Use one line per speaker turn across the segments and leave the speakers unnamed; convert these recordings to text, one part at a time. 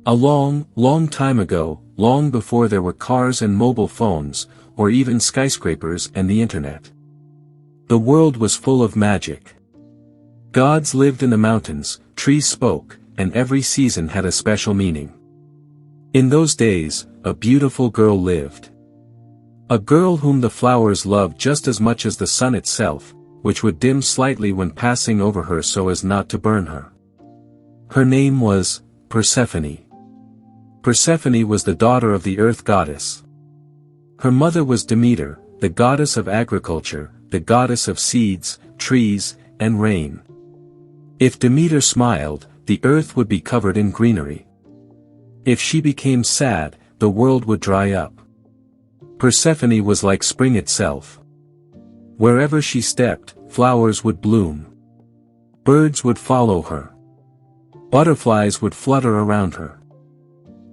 A long, long time ago, long before there were cars and mobile phones, or even skyscrapers and the internet. The world was full of magic. Gods lived in the mountains, trees spoke, and every season had a special meaning. In those days, a beautiful girl lived. A girl whom the flowers loved just as much as the sun itself, which would dim slightly when passing over her so as not to burn her. Her name was Persephone. Persephone was the daughter of the earth goddess. Her mother was Demeter, the goddess of agriculture, the goddess of seeds, trees, and rain. If Demeter smiled, the earth would be covered in greenery. If she became sad, the world would dry up. Persephone was like spring itself. Wherever she stepped, flowers would bloom. Birds would follow her. Butterflies would flutter around her.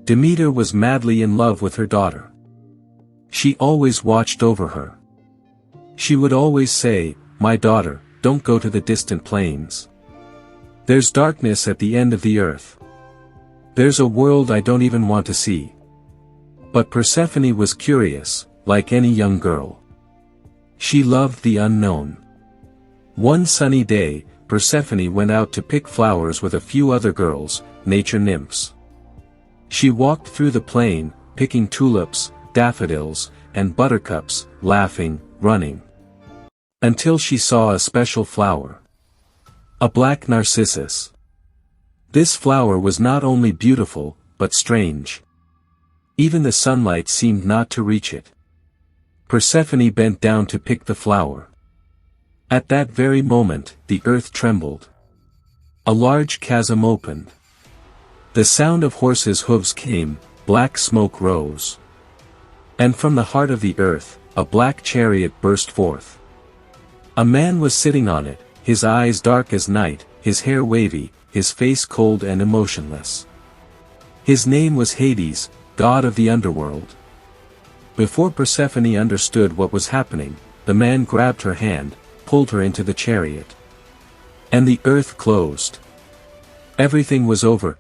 Demeter was madly in love with her daughter. She always watched over her. She would always say, "My daughter, don't go to the distant plains. There's darkness at the end of the earth. There's a world I don't even want to see." But Persephone was curious, like any young girl. She loved the unknown. One sunny day, Persephone went out to pick flowers with a few other girls, nature nymphs. She walked through the plain, picking tulips, daffodils, and buttercups, laughing, running. Until she saw a special flower. A black narcissus. This flower was not only beautiful, but strange. Even the sunlight seemed not to reach it. Persephone bent down to pick the flower. At that very moment, the earth trembled. A large chasm opened. The sound of horses' hooves came, black smoke rose. And from the heart of the earth, a black chariot burst forth. A man was sitting on it, his eyes dark as night, his hair wavy, his face cold and emotionless. His name was Hades, god of the underworld. Before Persephone understood what was happening, the man grabbed her hand, pulled her into the chariot. And the earth closed. Everything was over.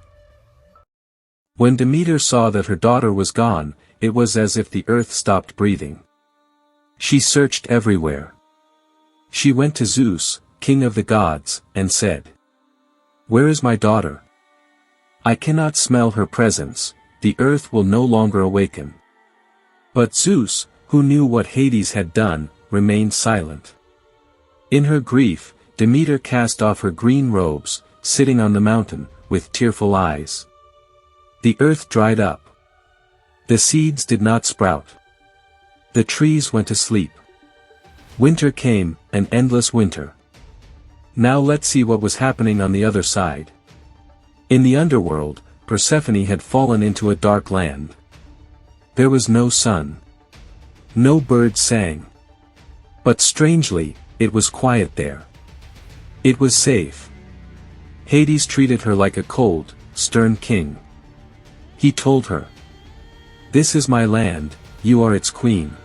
When Demeter saw that her daughter was gone, it was as if the earth stopped breathing. She searched everywhere. She went to Zeus, king of the gods, and said, "Where is my daughter? I cannot smell her presence, the earth will no longer awaken." But Zeus, who knew what Hades had done, remained silent. In her grief, Demeter cast off her green robes, sitting on the mountain, with tearful eyes. The earth dried up. The seeds did not sprout. The trees went to sleep. Winter came, an endless winter. Now let's see what was happening on the other side. In the underworld, Persephone had fallen into a dark land. There was no sun. No birds sang. But strangely, it was quiet there. It was safe. Hades treated her like a cold, stern king. He told her, "This is my land, you are its queen."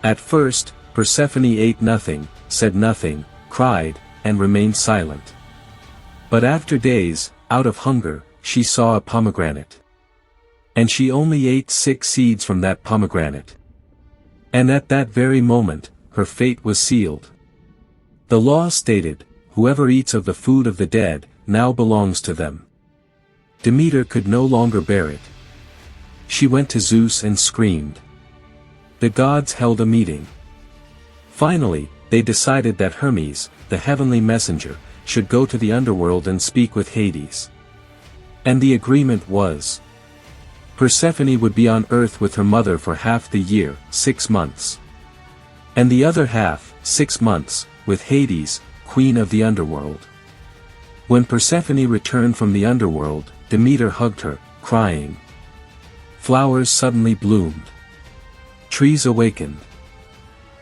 At first, Persephone ate nothing, said nothing, cried, and remained silent. But after days, out of hunger, she saw a pomegranate. And she only ate 6 seeds from that pomegranate. And at that very moment, her fate was sealed. The law stated, whoever eats of the food of the dead, now belongs to them. Demeter could no longer bear it. She went to Zeus and screamed. The gods held a meeting. Finally, they decided that Hermes, the heavenly messenger, should go to the underworld and speak with Hades. And the agreement was, Persephone would be on earth with her mother for half the year, 6 months. And the other half, 6 months, with Hades, queen of the underworld. When Persephone returned from the underworld, Demeter hugged her, crying. Flowers suddenly bloomed. Trees awakened.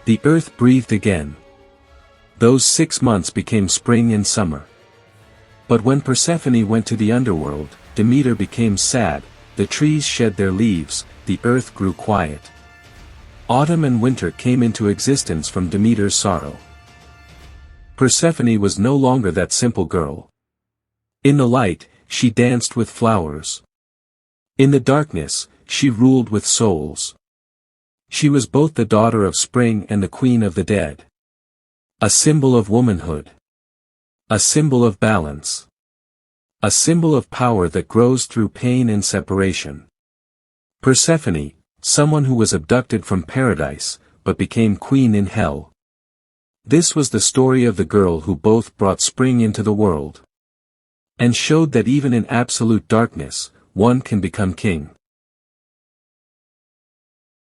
The earth breathed again. Those 6 months became spring and summer. But when Persephone went to the underworld, Demeter became sad, the trees shed their leaves, the earth grew quiet. Autumn and winter came into existence from Demeter's sorrow. Persephone was no longer that simple girl. In the light, she danced with flowers. In the darkness, she ruled with souls. She was both the daughter of spring and the queen of the dead. A symbol of womanhood. A symbol of balance. A symbol of power that grows through pain and separation. Persephone, someone who was abducted from paradise, but became queen in hell. This was the story of the girl who both brought spring into the world, and showed that even in absolute darkness, one can become king.